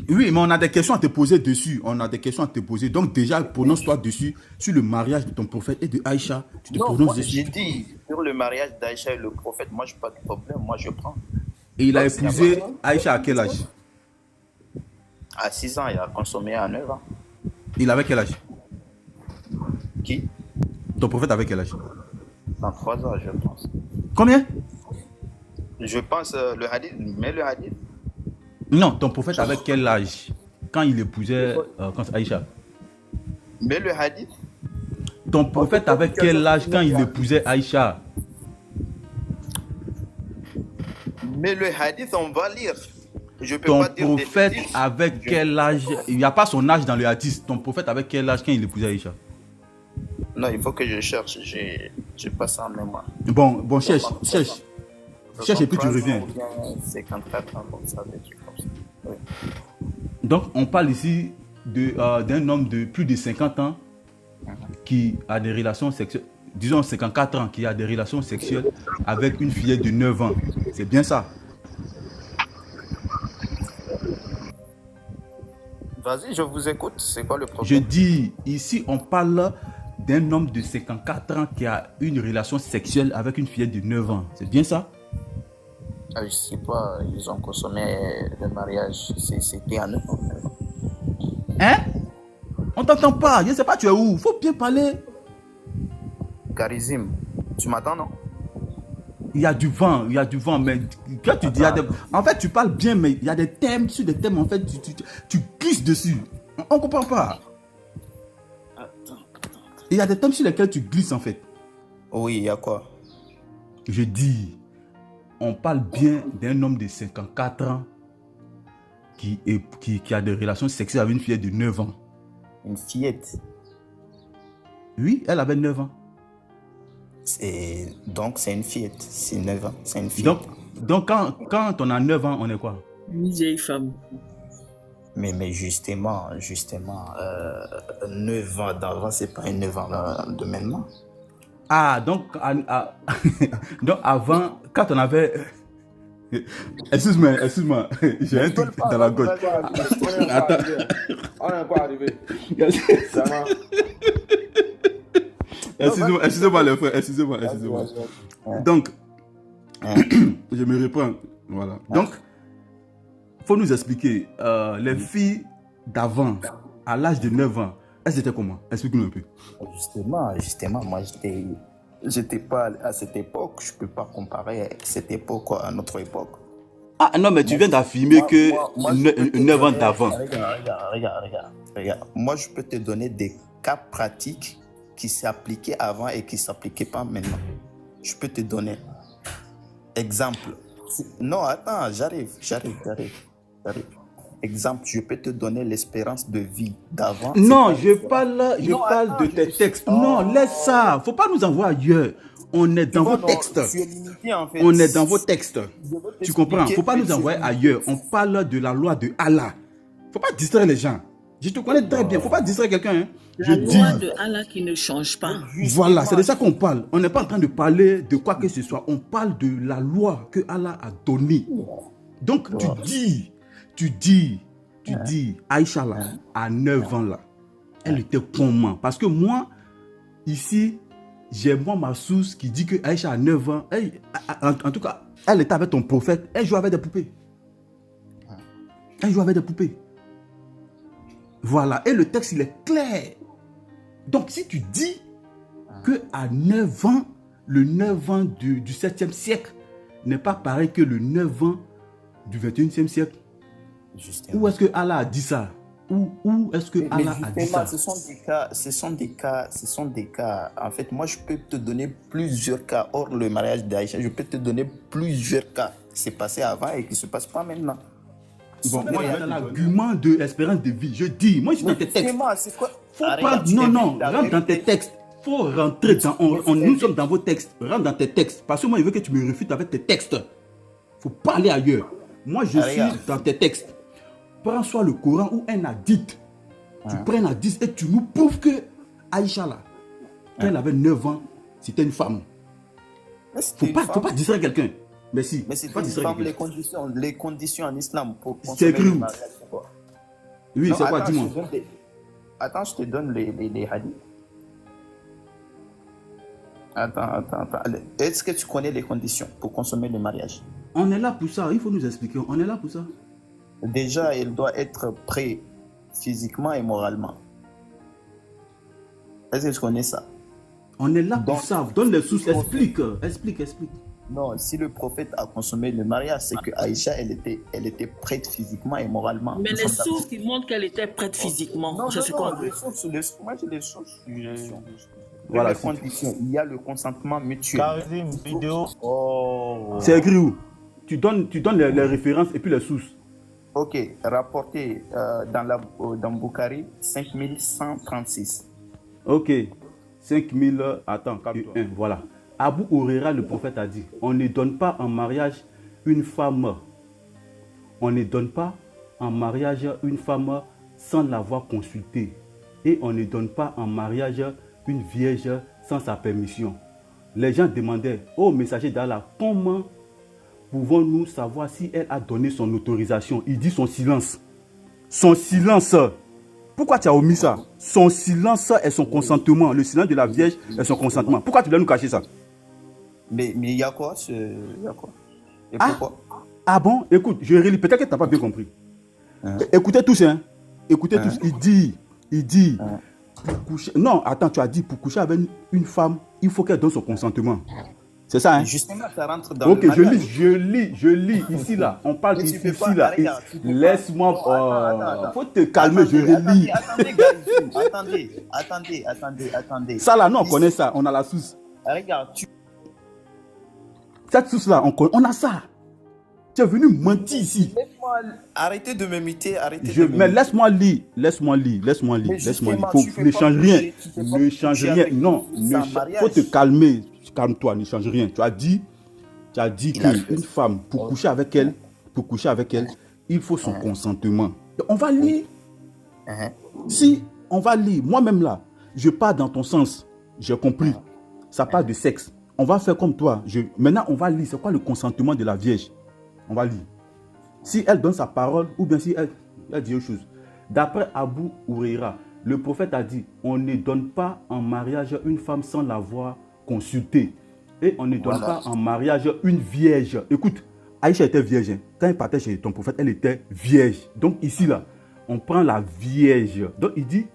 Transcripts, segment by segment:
Oui, mais on a des questions à te poser dessus. On a des questions à te poser. Donc déjà, prononce-toi dessus sur le mariage de ton prophète et de Aïcha. Tu te Non, prononces moi, dessus. j'ai dit sur le mariage d'Aïcha et le prophète, moi, je n'ai pas de problème, moi, je prends. Et il a Donc, s'il n'y a pas épousé Aïcha à quel âge? à 6 ans, il a consommé à 9 ans. Il avait quel âge? Qui? Ton prophète avait quel âge? Dans 3 ans, je pense. Combien? Je pense le hadith, mais le hadith. Non, ton prophète avait quel âge quand il épousait quand Aïcha? Mais le hadith. Ton prophète avait quel âge quand il épousait Aïcha? Mais le hadith, on va lire. Je peux Ton pas dire prophète des... avec quel âge? Il n'y a pas son âge dans le hadith. Ton prophète avec quel âge quand il épousait Aïcha? Non, il faut que je cherche. J'ai pas ça en mémoire. Bon, cherche et puis tu reviens. 54 ans, comme ça, des trucs comme ça. Oui. Donc, on parle ici d'un homme de plus de 50 ans qui a des relations sexuelles, disons 54 ans, qui a des relations sexuelles avec une fillette de 9 ans. C'est bien ça? Vas-y, je vous écoute. C'est quoi le Je problème? dis, ici, on parle d'un homme de 54 ans qui a une relation sexuelle avec une fillette de 9 ans. C'est bien ça? Ah, je sais pas, ils ont consommé le mariage. C'était en 9 ans. Hein? On t'entend pas. Je ne sais pas, tu es où? Faut bien parler. Charisme, tu m'attends, non? Il y a du vent, mais quand tu dis, en fait, tu parles bien, mais il y a des thèmes, sur des thèmes, en fait, tu glisses dessus. On ne comprend pas. Il y a des thèmes sur lesquels tu glisses, en fait. Oui, il y a quoi? Je dis, on parle bien d'un homme de 54 ans qui a des relations sexuelles avec une fillette de 9 ans. Une fillette? Oui, elle avait 9 ans. Donc, c'est une fillette. C'est 9 ans. C'est une fillette. Donc quand on a 9 ans, on est quoi? Une vieille femme. Mais justement, 9 ans d'avant, c'est pas une 9 ans de maintenant. Ah, donc avant, quand on avait... Excuse-moi, j'ai un truc dans la gauche. Attends. On n'est pas arrivé. Excusez-moi les frères, excusez-moi. Donc, je me reprends. Voilà. Donc, faut nous expliquer, les filles d'avant, à l'âge de 9 ans, elles étaient comment? Explique-nous un peu. Justement, moi, j'étais pas à cette époque. Je peux pas comparer cette époque à notre époque. Ah non, mais tu viens d'affirmer que 9 ans d'avant. Regarde. Moi, je peux te donner des cas pratiques qui s'appliquaient avant et qui ne s'appliquaient pas maintenant. Je peux te donner. Exemple. Non, attends, j'arrive. Exemple, je peux te donner l'espérance de vie d'avant. Non, je parle de tes textes. Non, laisse ça. Faut pas nous envoyer ailleurs. On est dans vos textes. On est dans vos textes. Tu comprends? Faut pas nous envoyer ailleurs. On parle de la loi de Allah. Faut pas distraire les gens. Je te connais très bien. Faut pas distraire quelqu'un. Hein. La loi de Allah qui ne change pas. Voilà, c'est de ça qu'on parle. On n'est pas en train de parler de quoi que ce soit. On parle de la loi que Allah a donnée. Donc, tu dis, Aïcha là, à 9 ans là, elle était comment? Parce que moi, ici, j'ai ma source qui dit que Aïcha à 9 ans, en tout cas, elle était avec ton prophète, elle jouait avec des poupées. Voilà, et le texte, il est clair. Donc, si tu dis qu'à 9 ans, le 9 ans du 7e siècle n'est pas pareil que le 9 ans du 21e siècle, justement. Où est-ce que Allah a dit ça? Où est-ce que Allah a dit ça? Ce sont des cas. En fait, moi, je peux te donner plusieurs cas. Hors le mariage d'Aïcha, je peux te donner plusieurs cas qui s'est passé avant et qui ne se passent pas maintenant. Bon, moi, il y a l'argument de l'espérance de vie. Je dis, moi, je suis dans tes textes. C'est quoi? Faut pas, non, rentre dans tes textes. Faut rentrer dans... nous sommes dans vos textes. Rentre dans tes textes. Parce que moi, je veux que tu me réfutes avec tes textes. Faut pas aller ailleurs. Moi, je suis dans tes textes. Prends soit le Coran ou un hadith. Tu prends un hadith et tu nous prouves que Aïcha, là, quand elle avait 9 ans, c'était une femme. Faut pas distraire quelqu'un. Mais c'est pas une femme, les conditions en islam pour c'est écrit où? Oui, Non, c'est quoi, attends, dis-moi. Attends, je te donne les hadiths. Attends. Est-ce que tu connais les conditions pour consommer le mariage? On est là pour ça, il faut nous expliquer. On est là pour ça. Déjà, il doit être prêt physiquement et moralement. Est-ce que tu connais ça? On est là pour Donc, ça. Donne les sources, explique. Non, si le prophète a consommé le mariage, c'est que Aïcha, elle était prête physiquement et moralement. Mais Nous les sommes d'accord. sources qui montrent qu'elle était prête physiquement, Non, c'est ce qu'on veut. moi j'ai des sources. Voilà, Première condition, il y a le consentement mutuel. Karim, vidéo. Oh. C'est écrit où? Tu donnes les références et puis les sources. Ok, rapporté dans Bukhari, 5136. Ok. 5000. Attends, calme-toi. Voilà. Abu Huraira, le prophète, a dit, on ne donne pas en mariage une femme. On ne donne pas en mariage une femme sans l'avoir consultée. Et on ne donne pas en mariage une vierge sans sa permission. Les gens demandaient, oh messager d'Allah, comment pouvons-nous savoir si elle a donné son autorisation? Il dit son silence. Son silence. Pourquoi tu as omis ça? Son silence est son consentement. Le silence de la vierge est son consentement. Pourquoi tu dois nous cacher ça? Mais il y a quoi? Et pourquoi? Ah bon? Écoute, je relis. Peut-être que tu n'as pas bien compris. Écoutez tous, hein. Écoutez tous. Il dit, pour coucher... Non, attends, tu as dit, pour coucher avec une femme, il faut qu'elle donne son consentement. C'est ça, hein? Justement, ça rentre dans ok, le mariage. je lis. Ici, là. On parle Mais tu ici, peux pas, là. regarde, tu peux Laisse-moi... Attends. Faut te calmer, je relis. Attendez. Ça, là, non, on connaît ça. On a la source. Regarde, Cette source-là, on a ça. Tu es venu mentir ici. arrêtez de m'imiter, Mais laisse-moi lire. Ne change rien. Ne change rien. Non, faut te calmer. Calme-toi, ne change rien. Tu as dit qu'une femme, pour coucher avec elle, il faut son consentement. On va lire. Si on va lire, moi-même là, je pars dans ton sens. J'ai compris. Ça parle de sexe. On va faire comme toi. Maintenant, on va lire. C'est quoi le consentement de la Vierge? On va lire. Si elle donne sa parole ou bien si elle dit autre chose. D'après Abu Huraira, le prophète a dit, on ne donne pas en mariage une femme sans l'avoir consultée. Et on ne donne pas en mariage une vierge. Écoute, Aïcha était vierge. Quand elle partait chez ton prophète, elle était vierge. Donc ici, là, on prend la vierge. Donc il dit,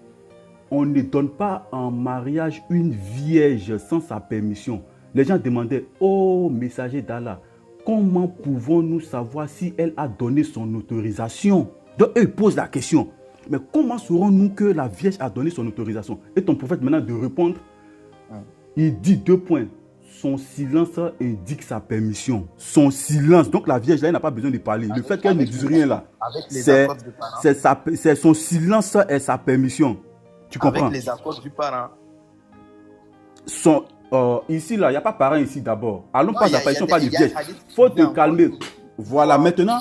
on ne donne pas en mariage une vierge sans sa permission. Les gens demandaient, oh messager d'Allah, comment pouvons-nous savoir si elle a donné son autorisation? Donc eux, ils posent la question. Mais comment saurons-nous que la Vierge a donné son autorisation? Et ton prophète maintenant de répondre, il dit 2 points. Son silence indique sa permission. Son silence. Donc la Vierge là, elle n'a pas besoin de parler. Le fait qu'elle ne dise rien là, c'est son silence et sa permission. Tu comprends? Avec les accords du parent. Ici, là, il n'y a pas parent ici d'abord. Allons pas d'apparition, pas de Vierge. Il faut te calmer. Voilà, maintenant,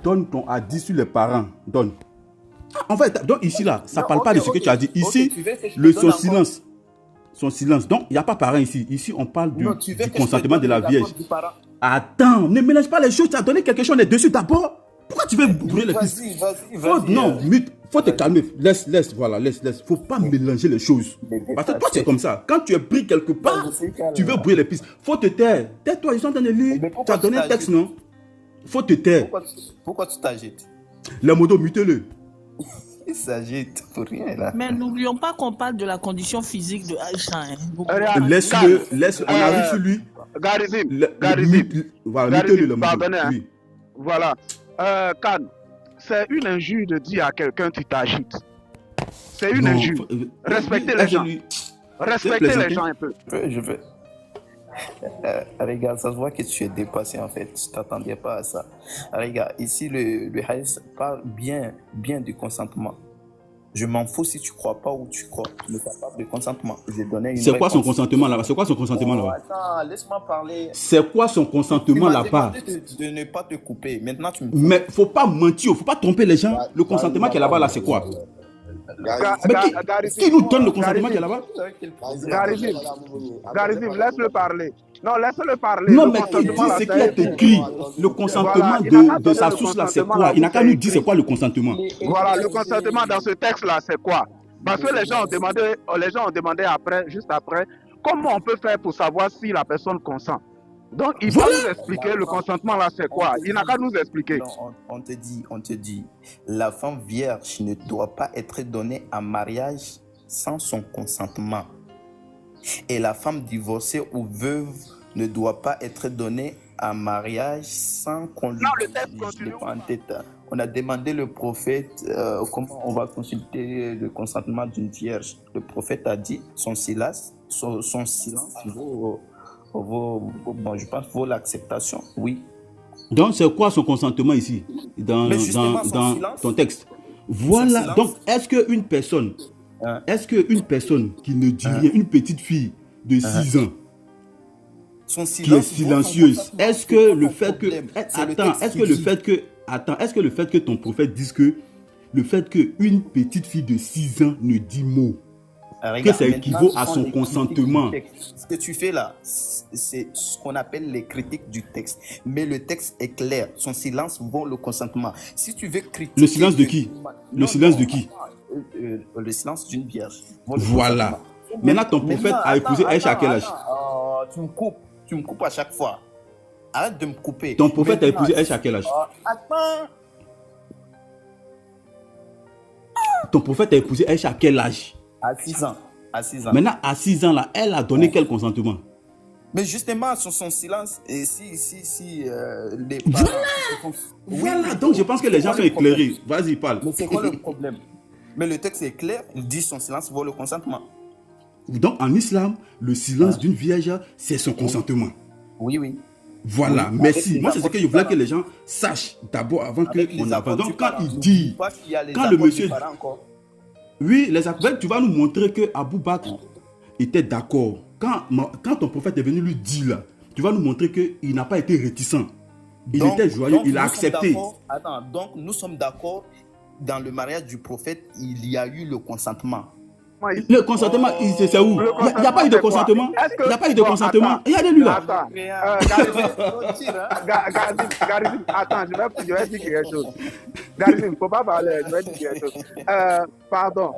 donne ton hadith sur les parents. Donne. En fait, donc ici, là, ça ne parle pas de ce que tu as dit. Ici, son silence. Donc, il n'y a pas parent ici. Ici, on parle du consentement de la Vierge. Attends, ne mélange pas les choses. Tu as donné quelque chose, on est dessus d'abord. Pourquoi tu veux brûler les pistes? Non, faut te calmer. Laisse. Faut pas mélanger les choses. Parce que toi, tu es comme ça. Quand tu es pris quelque part, tu veux brûler les pistes. Faut te taire. Tais-toi, ils sont en train de lire. Tu as donné un texte, non? Faut te taire. Pourquoi tu t'agites? Les motos, mutez-le. Il s'agite pour rien, là. Mais n'oublions pas qu'on parle de la condition physique de Aïcha. Laisse-le. On arrive sur lui. Garizim. Voilà, mutez-le, le moto. Pardonnez, hein. Oui. Voilà. Khan, c'est une injure de dire à quelqu'un tu t'agites. C'est une injure. Respectez les gens. Respectez les gens un peu. Je veux. Regarde, ça se voit que tu es dépassé en fait. Je ne t'attendais pas à ça. Regarde, ici le hadith parle bien du consentement. Je m'en fous si tu ne crois pas ou tu crois. Ne parle pas de consentement. C'est quoi son consentement là-bas? Attends, laisse-moi parler. C'est quoi son consentement là-bas? De ne pas te couper. Maintenant, tu me... Mais faut pas mentir, faut pas tromper les gens. Le consentement qui est là-bas, là, c'est quoi? Mais qui nous donne le consentement qui est là-bas? Garizim, laisse-le parler. Non, laisse-le parler. Non, Le mais qui dit consentement, là, ce qui c'est- est écrit? Le consentement Voilà, il n'a pas de donné sa le source là, c'est consentement, quoi? là, Il n'a où qu'à c'est nous dire c'est écrit. quoi le consentement. Voilà, le consentement dans ce texte-là, c'est quoi? Parce que les gens ont demandé après, juste après, comment on peut faire pour savoir si la personne consent. Donc, il va Voilà. nous expliquer le consentement là, c'est quoi? Il n'a qu'à nous expliquer. Non, on te dit, la femme vierge ne doit pas être donnée en mariage sans son consentement. Et la femme divorcée ou veuve ne doit pas être donnée en mariage sans qu'on lui... Non, le texte Je continue. l'ai pas en tête. On a demandé le prophète comment on va consulter le consentement d'une vierge. Le prophète a dit son silence vaut, bon, je pense vaut l'acceptation. Oui. Donc, c'est quoi son consentement ici, dans silence, ton texte? Voilà. silence. Donc, est-ce qu'une personne, qui ne dit rien, une petite fille de 6 ans, Son qui est silence vaut son silencieuse, consentement. est-ce que le Son fait que... problème. C'est le Attends, texte est-ce qui que le dit. fait que ton prophète dise que le fait qu'une petite fille de 6 ans ne dit mot, que ça équivaut à son consentement? Ce que tu fais là, c'est ce qu'on appelle les critiques du texte. Mais le texte est clair. Son silence vaut le consentement. Si tu veux critiquer... Le silence de qui? Le silence de qui? Le silence d'une vierge. Voilà. Maintenant, ton prophète a épousé Aïcha à quel âge? Tu me coupes à chaque fois. Arrête de me couper. Ton prophète a épousé Aïcha à quel âge? Attends. Ton prophète a épousé Aïcha à quel âge? À 6 ans. À 6 ans. Maintenant, à 6 ans, là, elle a donné quel consentement? Mais justement, sur son silence, et si les parents... Voilà, donc je pense que les gens sont éclairés. Vas-y, parle. Mais c'est quoi le problème? Mais le texte est clair, il dit son silence vaut le consentement. Donc, en islam, le silence d'une vierge, c'est son consentement. Oui. Voilà, Oui, merci. Moi, c'est ce que je voulais que les gens sachent d'abord avant qu'on avance. Donc, quand il dit, quand le monsieur... Oui, les apôtres, tu vas nous montrer que Abou Bakr était d'accord. Quand ton prophète est venu lui dire là, tu vas nous montrer qu'il n'a pas été réticent. Il était joyeux, il a accepté. Attends, donc nous sommes d'accord, dans le mariage du prophète, il y a eu le consentement. Le consentement, c'est où? Il n'y a pas eu de consentement. Il n'y a pas eu de consentement. Regardez-lui là. Attends, Garizim, attends, je vais dire quelque chose. Garizim, il ne faut pas parler, je vais dire quelque chose. Pardon.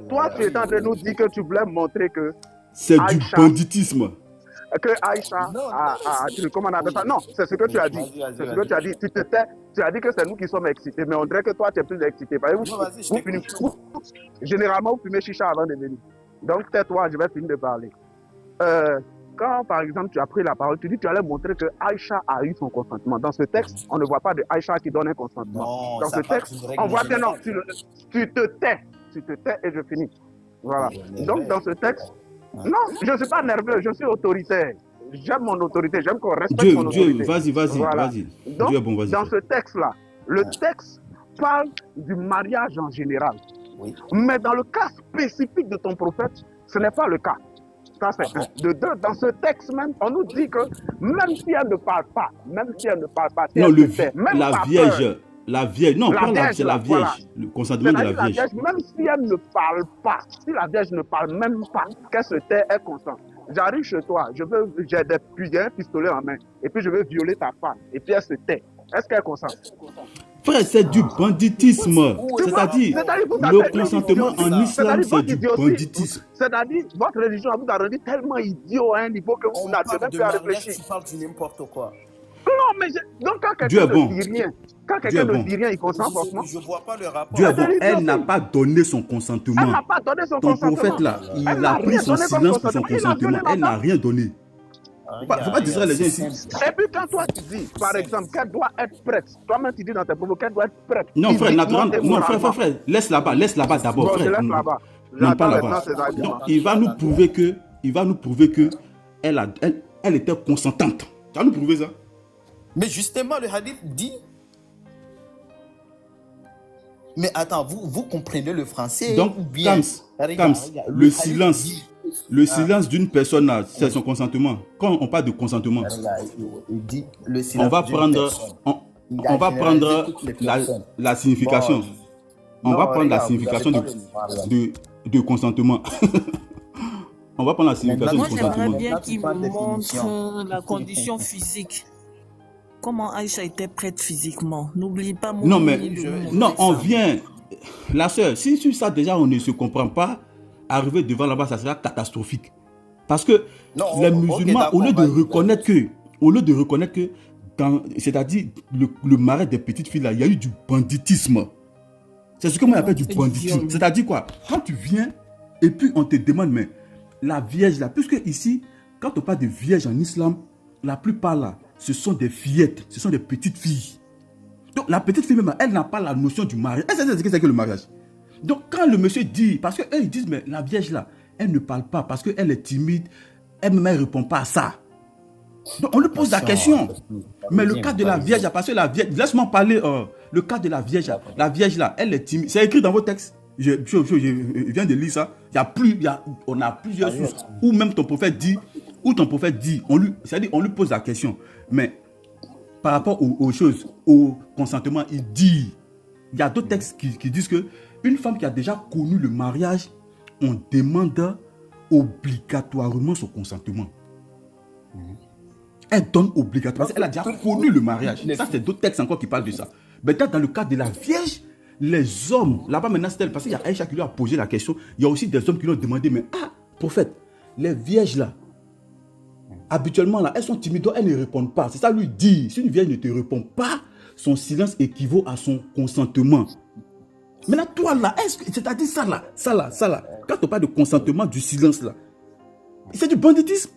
Toi, tu es en train de nous dire que tu voulais montrer que c'est du banditisme. Que Aïcha comment on appelle ça? Non, c'est ce que tu as dit. C'est ce que tu as dit. Tu te tais. Tu as dit que c'est nous qui sommes excités, mais on dirait que toi, tu es plus excité. Généralement, vous fumez chicha avant de venir. Donc, tais-toi, je vais finir de parler. Quand, par exemple, tu as pris la parole, tu dis que tu allais montrer que Aïcha a eu son consentement. Dans ce texte, on ne voit pas de Aïcha qui donne un consentement. Non, dans ce texte, on voit que non, tu te tais. Tu te tais et je finis. Voilà. Donc, dans ce texte, non, je ne suis pas nerveux, je suis autoritaire. J'aime mon autorité, j'aime qu'on respecte mon autorité. Dieu, vas-y, voilà. vas-y. Donc, Dieu est bon, vas-y. dans ce texte-là, le texte parle du mariage en général. Oui. Mais dans le cas spécifique de ton prophète, ce n'est pas le cas. Ça, c'est un. De deux, dans ce texte même, on nous dit que même si elle ne parle pas, si non, elle se tait, même la pas vierge, peur, la vierge, non, c'est la vierge, voilà. le consentement de la vierge. Même si elle ne parle pas, si la vierge ne parle même pas, qu'elle se tait, elle consent. J'arrive chez toi, j'ai un pistolet en main, et puis je veux violer ta femme, et puis elle se tait. Est-ce qu'elle consent? Frère, c'est du banditisme. C'est-à-dire, le consentement en islam, c'est du banditisme. C'est-à-dire, votre religion vous a rendu tellement idiot à un niveau que vous n'avez même plus à réfléchir. Tu parles du n'importe quoi. Non, mais donc quand quelqu'un ne dit rien, ne dit rien, il consent forcément. Je ne vois pas le rapport. Dieu est bon, elle n'a pas donné son consentement. Elle n'a pas donné son Ton consentement. prophète là, il a pris son silence pour son consentement. Elle n'a rien donné. Faut pas dire ça les gens ici. Et puis quand toi tu dis, par exemple, qu'elle doit être prête, toi-même tu dis dans tes propos qu'elle doit être prête. Non frère, laisse là-bas d'abord. Bon, je laisse là-bas. Non, pas là-bas. Il va nous prouver que elle était consentante. Tu vas nous prouver ça? Mais justement, le hadith dit... Mais attends, vous comprenez le français? Donc, ou bien... Kams, le silence d'une personne, c'est son consentement. Quand on parle de consentement, il dit le silence on va prendre la signification. On va prendre la signification de consentement. On va prendre la signification Moi, du j'aimerais consentement. bien Là, tu qu'il parles me définition. montre la condition physique. Comment Aïcha était prête physiquement. N'oublie pas Non, mais Moumouni de nous montrer non, on ça. vient. La sœur, si sur ça déjà on ne se comprend pas, arriver devant là-bas, ça sera catastrophique. Parce que Non, les ok, musulmans, d'accord, au lieu de vas-y, reconnaître que, c'est-à-dire le mariage des petites filles là, il y a eu du banditisme. C'est ce que moi j'appelle du Et du banditisme. viol. C'est-à-dire quoi? Quand tu viens et puis on te demande, mais la vierge là, puisque ici, quand on parle de vierge en islam, la plupart là, ce sont des fillettes, ce sont des petites filles. Donc la petite fille même, elle n'a pas la notion du mariage. Elle sait ce que c'est que le mariage. Donc quand le monsieur dit, parce qu'eux ils disent, mais la vierge là, elle ne parle pas parce qu'elle est timide, elle ne répond pas à ça. Donc on lui pose la question. Mais le cas de la vierge, parce que la vierge, laisse-moi parler, le cas de la vierge là, elle est timide. C'est écrit dans vos textes. Je viens de lire ça. On a plusieurs sources où même ton prophète dit, on lui pose la question. Mais par rapport aux choses, au consentement, il y a d'autres textes qui disent que une femme qui a déjà connu le mariage, on demande obligatoirement son consentement. Elle donne obligatoirement, elle a déjà connu le mariage. Ça, c'est d'autres textes encore qui parlent de ça. Maintenant, dans le cas de la vierge, les hommes, là-bas maintenant, c'est parce qu'il y a Aïcha qui lui a posé la question, il y a aussi des hommes qui lui ont demandé, mais prophète, les vierges là, habituellement là, elles sont timides, donc elles ne répondent pas. C'est ça lui dit, si une vierge ne te répond pas, son silence équivaut à son consentement. Maintenant, toi là, c'est-à-dire ça là, quand on parle de consentement, du silence là, c'est du banditisme.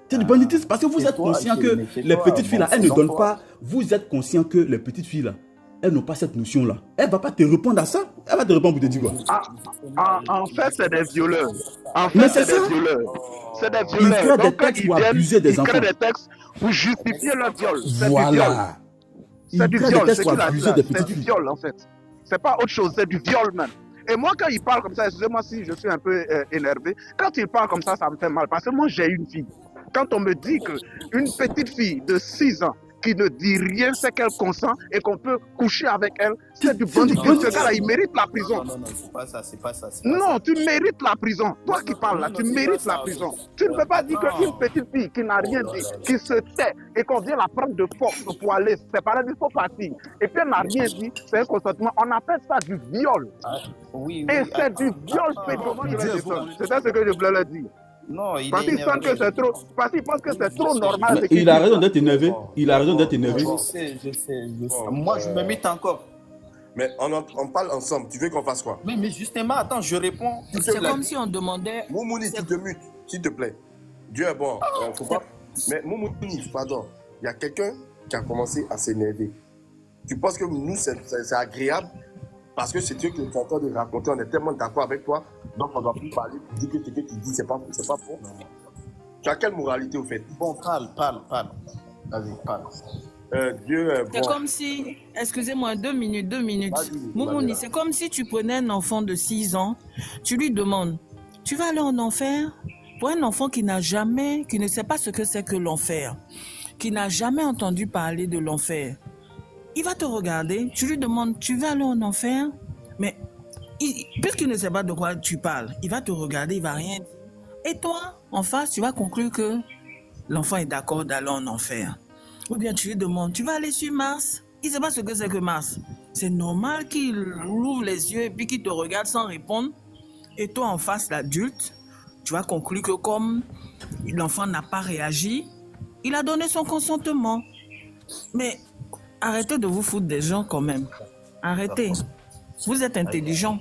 C'est du banditisme parce que vous êtes conscient que les petites filles là, elles ne donnent pas. Vous êtes conscient que les petites filles là, elles n'ont pas cette notion là. Elle ne va pas te répondre à ça. Elle va te répondre pour te dire quoi. En fait, c'est des violeurs. En Mais fait, c'est c'est des ça. violeurs. C'est des Ils violeurs. créent des Donc, quand textes ils pour viennent, abuser des ils enfants. créent des textes pour justifier leur viol. C'est du viol. Voilà. C'est Ils du créent des viol. textes Ce pour qu'il a dit abuser là, des c'est petites du filles. viol en fait. C'est pas autre chose, c'est du viol même. Et moi, quand il parle comme ça, excusez-moi si je suis un peu énervé, quand il parle comme ça me fait mal. Parce que moi, j'ai une fille. Quand on me dit qu'une petite fille de 6 ans qui ne dit rien, c'est qu'elle consent et qu'on peut coucher avec elle, c'est du banditisme. Ce gars-là, il mérite la prison. Non, c'est pas ça, c'est pas ça. Non, tu mérites la prison. Toi qui parles là, tu mérites la prison. Tu ne peux pas dire qu'une petite fille qui n'a rien dit, qui se tait et qu'on vient la prendre de force pour aller séparer, il faut partir. Et puis elle n'a rien dit, c'est un consentement. On appelle ça du viol. Oui, Et c'est du viol. C'est ça ce que je voulais leur dire. Non, il Parce est qu'ils sentent que c'est trop, parce qu'ils pensent que c'est trop normal. Mais il a raison d'être énervé. Il a raison d'être énervé. Je sais. Moi, je me mets encore. Mais on parle ensemble. Tu veux qu'on fasse quoi? Mais justement, attends, je réponds. C'est comme si on demandait. Moumouni, tu te mutes, s'il te plaît. Dieu est bon. Faut pas... Mais Moumouni, pardon. Il y a quelqu'un qui a commencé à s'énerver. Tu penses que nous, c'est agréable parce que c'est Dieu qui est en train de raconter. On est tellement d'accord avec toi. Donc, on ne doit plus parler pour dire que ce que tu dis, c'est pas faux. Tu as quelle moralité, au fait? Bon, parle. Vas-y, parle. Dieu est bon. C'est comme si, excusez-moi, 2 minutes. Moumouni, c'est comme si tu prenais un enfant de 6 ans, tu lui demandes, tu vas aller en enfer? Pour un enfant qui ne sait pas ce que c'est que l'enfer, qui n'a jamais entendu parler de l'enfer, il va te regarder, tu lui demandes, tu vas aller en enfer? Mais puisqu'il ne sait pas de quoi tu parles, il va te regarder, il va rien dire. Et toi, en face, tu vas conclure que l'enfant est d'accord d'aller en enfer. Ou bien tu lui demandes, tu vas aller sur Mars? Il ne sait pas ce que c'est que Mars. C'est normal qu'il ouvre les yeux et puis qu'il te regarde sans répondre. Et toi, en face, l'adulte, tu vas conclure que comme l'enfant n'a pas réagi, il a donné son consentement. Mais arrêtez de vous foutre des gens quand même. Arrêtez. Vous êtes intelligent.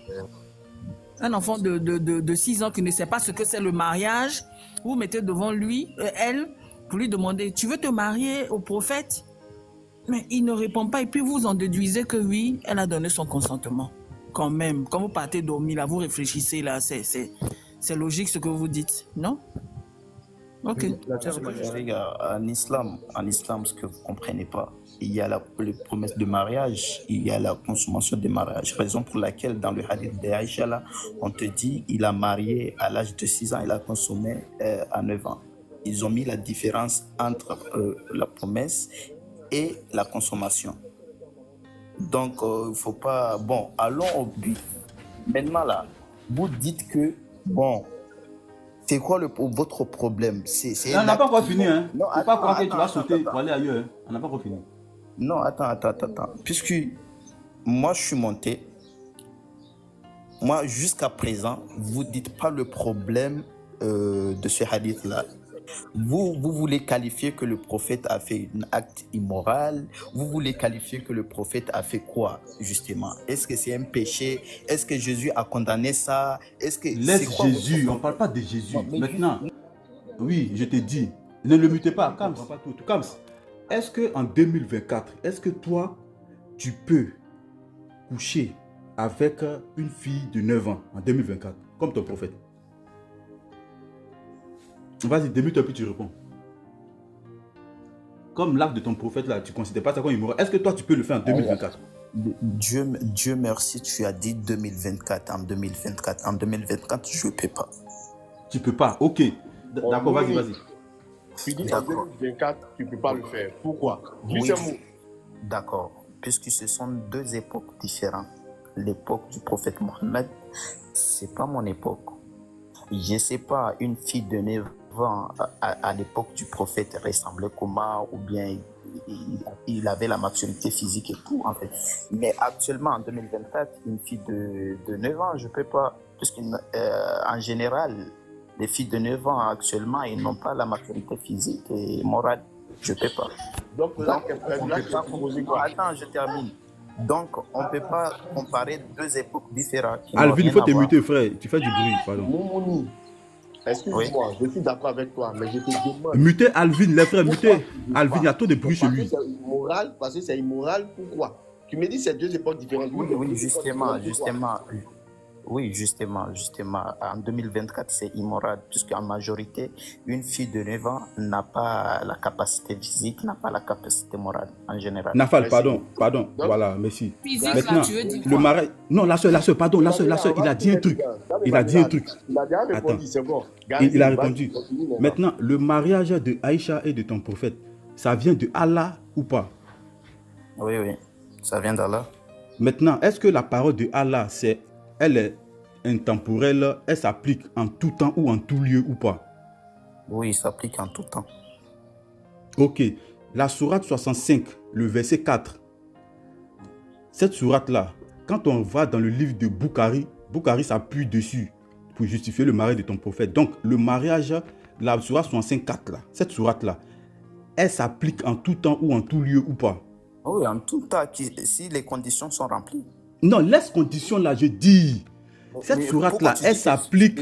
Un enfant de 6 ans qui ne sait pas ce que c'est le mariage, vous mettez devant lui, elle, pour lui demander, tu veux te marier au prophète? Mais il ne répond pas et puis vous en déduisez que oui, elle a donné son consentement. Quand même, quand vous partez dormir là, vous réfléchissez là, c'est logique ce que vous dites, non? Ok. Les gars, en islam, ce que vous ne comprenez pas, il y a les promesses de mariage, il y a la consommation de mariage. Raison pour laquelle, dans le hadith d'Aïcha, là, on te dit il a marié à l'âge de 6 ans, il a consommé à 9 ans. Ils ont mis la différence entre la promesse et la consommation. Donc, il ne faut pas... Bon, allons au but. Maintenant, là, vous dites que, bon, C'est quoi votre problème? On n'a pas encore fini, hein. Non, Faut pas croire que tu vas attends, sauter pour aller ailleurs. Hein. On n'a pas encore fini. Non, attends. Puisque moi, je suis monté, moi, jusqu'à présent, vous dites pas le problème de ce hadith-là. Vous voulez qualifier que le prophète a fait un acte immoral. Vous voulez qualifier que le prophète a fait quoi, justement? Est-ce que c'est un péché? Est-ce que Jésus a condamné ça? Laisse Jésus, on ne parle pas de Jésus. Non, mais maintenant, oui, je te dis, ne le mutez pas, Kams. Kams, est-ce qu'en 2024, est-ce que toi, tu peux coucher avec une fille de 9 ans en 2024, comme ton prophète? Vas-y, débute un peu, tu réponds. Comme l'acte de ton prophète là, tu ne considères pas ça comme immoral. Est-ce que toi, tu peux le faire en 2024? Dieu merci, tu as dit 2024. En 2024, je ne peux pas. Tu ne peux pas, ok. D'accord, vas-y. Tu dis en 2024, tu ne peux pas le faire. Pourquoi? Oui, d'accord. Puisque ce sont deux époques différentes. L'époque du prophète Mohammed, ce n'est pas mon époque. Je ne sais pas, une fille de 9 ans à l'époque du prophète ressemblait comment, ou bien il avait la maturité physique et tout, en fait. Mais actuellement, en 2024, une fille de 9 ans, je ne peux pas, puisqu'en général, les filles de 9 ans actuellement, ils n'ont pas la maturité physique et morale. Je ne peux pas. Donc là, attends, je termine. Donc, on ne peut pas comparer deux époques différentes. Alvin, il faut te muter, frère. Tu fais du bruit, pardon. Moumouni, excuse-moi, je suis d'accord avec toi, mais je te demande. Mutez Alvin, les frères, mutez. Alvin, il y a trop de bruit chez lui. Parce que c'est immoral, pourquoi? Tu me dis que c'est deux époques différentes. Oui, justement. Oui, justement. En 2024, c'est immoral, puisqu'en majorité, une fille de 9 ans n'a pas la capacité physique, n'a pas la capacité morale, en général. Nafal, pardon. Voilà, merci. Physique, maintenant, là, tu veux dire le quoi? mariage... Non, la soeur, pardon, la soeur, il a dit un truc. Il a déjà répondu, c'est bon. Il a répondu. Maintenant, le mariage de Aïcha et de ton prophète, ça vient de Allah ou pas? Oui, ça vient d'Allah. Maintenant, est-ce que la parole de Allah, elle est intemporelle, elle s'applique en tout temps ou en tout lieu ou pas? Oui, ça s'applique en tout temps. Ok. La sourate 65, le verset 4. Cette sourate-là, quand on va dans le livre de Bukhari s'appuie dessus pour justifier le mariage de ton prophète. Donc, le mariage, la sourate 65, 4, là, cette sourate-là, elle s'applique en tout temps ou en tout lieu ou pas? Oui, en tout temps, si les conditions sont remplies. Non, laisse condition là, je dis. Cette sourate-là, elle s'applique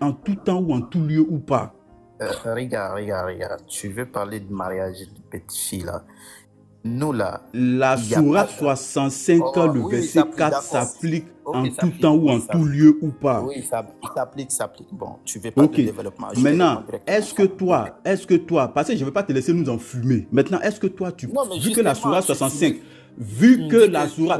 en tout temps ou en tout lieu ou pas? Regarde. Tu veux parler de mariage de petite fille là. Nous là. La sourate 65, le verset 4 s'applique en tout temps ou en tout lieu ou pas? Oui, ça s'applique. Bon, tu veux pas de développement. Maintenant, est-ce que toi, parce que je ne vais pas te laisser nous enfumer. Maintenant, est-ce que toi, vu que la sourate 65, vu que la sourate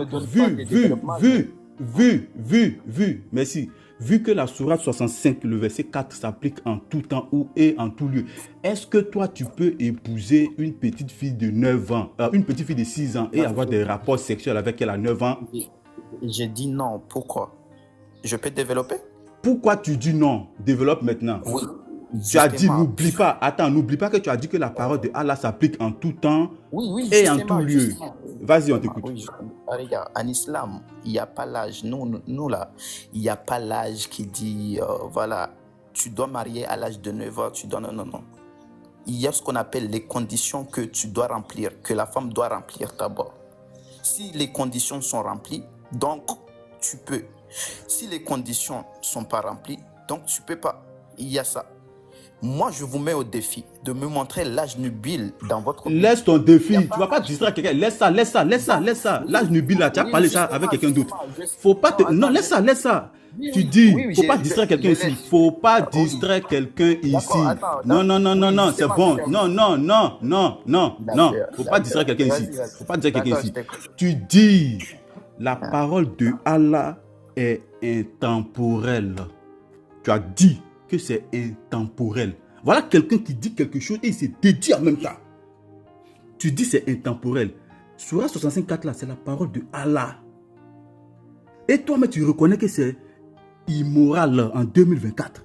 65, le verset 4 s'applique en tout temps et en tout lieu, est-ce que toi, tu peux épouser une petite fille de 9 ans, une petite fille de 6 ans et avoir des rapports sexuels avec elle à 9 ans? J'ai dit non. Pourquoi? Je peux développer? Pourquoi tu dis non? Développe maintenant. Oui. Tu as dit, n'oublie pas que tu as dit que la parole de Allah s'applique en tout temps et en tout lieu. Vas-y, on t'écoute. Oui, regarde, en islam, il n'y a pas l'âge. Nous là, il n'y a pas l'âge qui dit, voilà, tu dois marier à l'âge de 9 ans, tu dois... Non. Il y a ce qu'on appelle les conditions que tu dois remplir, que la femme doit remplir d'abord. Si les conditions sont remplies, donc tu peux. Si les conditions ne sont pas remplies, donc tu ne peux pas. Il y a ça. Moi, je vous mets au défi de me montrer l'âge nubile dans votre pays. Laisse ton défi. Tu ne vas pas distraire quelqu'un. Laisse ça. L'âge nubile, là, tu as parlé ça avec quelqu'un d'autre. Faut pas te... Non, laisse ça. Tu dis, faut pas distraire quelqu'un ici. Faut pas distraire quelqu'un ici. Non, c'est bon. Non. Faut pas distraire quelqu'un ici. Tu dis, la parole de Allah est intemporelle. Tu as dit que c'est intemporel. Voilà quelqu'un qui dit quelque chose et il se dédie en même temps. Tu dis c'est intemporel. Sourate 65, 4 là, c'est la parole de Allah. Et toi, mais tu reconnais que c'est immoral en 2024.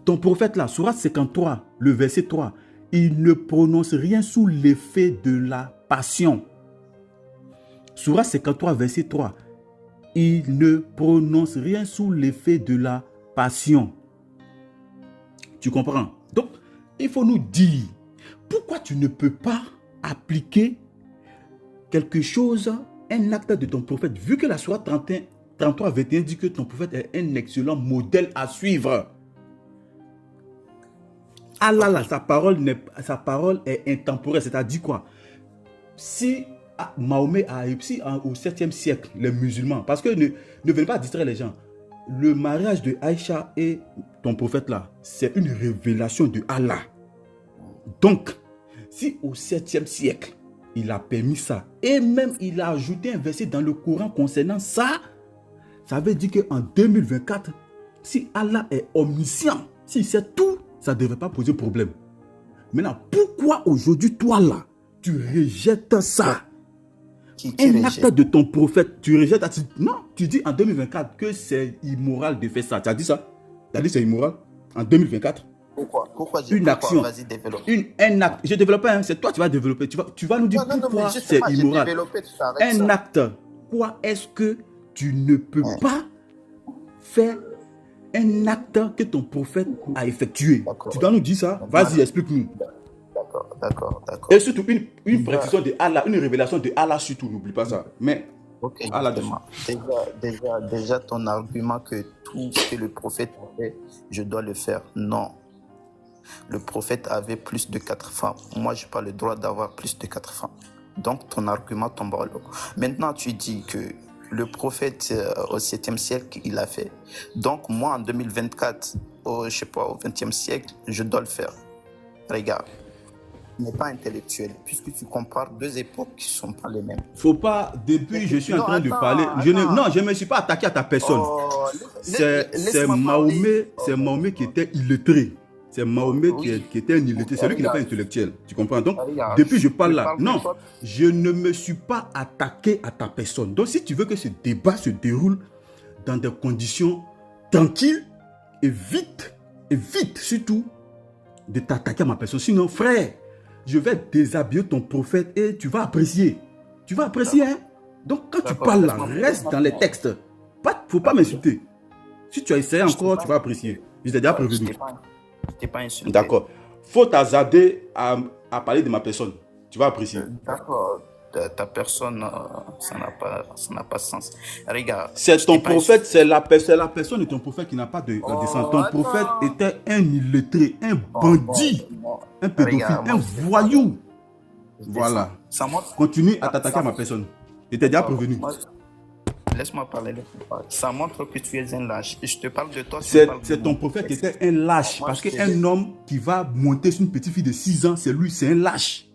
Ton prophète là, Sourate 53, le verset 3, il ne prononce rien sous l'effet de la passion. Sourate 53, verset 3, il ne prononce rien sous l'effet de la passion. Tu comprends? Donc, il faut nous dire, pourquoi tu ne peux pas appliquer quelque chose, un acte de ton prophète, vu que la Sourate 33, 21 dit que ton prophète est un excellent modèle à suivre. Allah, là, sa parole est intemporelle, c'est-à-dire quoi? Si Mahomet a réussi au 7e siècle, les musulmans, parce que ne venez pas distraire les gens, le mariage de Aïcha et ton prophète là, c'est une révélation de Allah. Donc, si au 7e siècle, il a permis ça, et même il a ajouté un verset dans le Coran concernant ça, ça veut dire qu'en 2024, si Allah est omniscient, s'il sait tout, ça ne devrait pas poser problème. Maintenant, pourquoi aujourd'hui, toi là, tu rejettes ça? Un acte de ton prophète, tu rejettes. Non, tu dis en 2024 que c'est immoral de faire ça. Tu as dit ça? Tu as dit que c'est immoral en 2024? Pourquoi une action, vas-y, développe. Un acte. Je ne développe pas, hein, c'est toi qui vas développer. Tu vas nous dire pourquoi c'est immoral. Un acte. Quoi est-ce que tu ne peux pas faire un acte que ton prophète a effectué? Tu dois nous dire ça? Vas-y, explique-nous. D'accord. Et surtout, une précision de Allah, une révélation de Allah surtout, n'oublie pas ça. Mais, ok, Allah déjà ton argument que tout ce que le prophète a fait, je dois le faire. Non. Le prophète avait plus de 4 femmes. Moi, je n'ai pas le droit d'avoir plus de 4 femmes. Donc, ton argument tombe à l'eau. Maintenant, tu dis que le prophète, au 7e siècle, il a fait. Donc, moi, en 2024, je sais pas, au 20e siècle, je dois le faire. Regarde. N'est pas intellectuel, puisque tu compares deux époques qui ne sont pas les mêmes. Faut pas, depuis je suis en train de parler, je ne me suis pas attaqué à ta personne. C'est Mahomet qui était illettré. C'est Mahomet qui était un illettré, c'est lui qui n'est pas intellectuel. Tu comprends? Donc, depuis je parle là, non, je ne me suis pas attaqué à ta personne. Donc, si tu veux que ce débat se déroule dans des conditions tranquilles, évite surtout de t'attaquer à ma personne. Sinon, frère, je vais déshabiller ton prophète et tu vas apprécier. Tu vas apprécier, hein? Donc, quand tu parles là, reste dans les textes. Faut pas m'insulter. Si tu as essayé encore, tu vas apprécier. Je t'ai déjà prévenu. Je t'ai pas insulté. D'accord. Faut t'azader à parler de ma personne. Tu vas apprécier. D'accord. Ta personne, ça n'a pas de sens. Regarde. C'est ton prophète, c'est la personne de ton prophète qui n'a pas de descendance. Ton prophète était un illettré, un bandit, un pédophile, un voyou. Voilà. Continue à t'attaquer à ma personne. Je t'ai déjà prévenu. Laisse-moi parler. Ça montre que tu es un lâche. Je te parle de toi. C'est ton prophète qui était un lâche. Parce qu'un homme qui va monter sur une petite fille de 6 ans, c'est un lâche.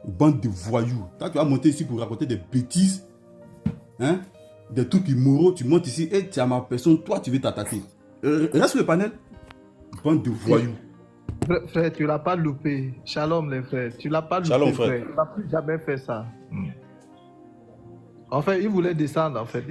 Bande de voyous. Quand tu vas monter ici pour raconter des bêtises, hein, des trucs immoraux, tu montes ici et tu as ma personne, toi tu veux t'attaquer. Reste sur le panel. Bande de voyous. Frère, tu l'as pas loupé. Shalom les frères. Tu l'as pas loupé. Shalom frère. Tu n'as plus jamais fait ça. En fait, il voulait descendre en fait.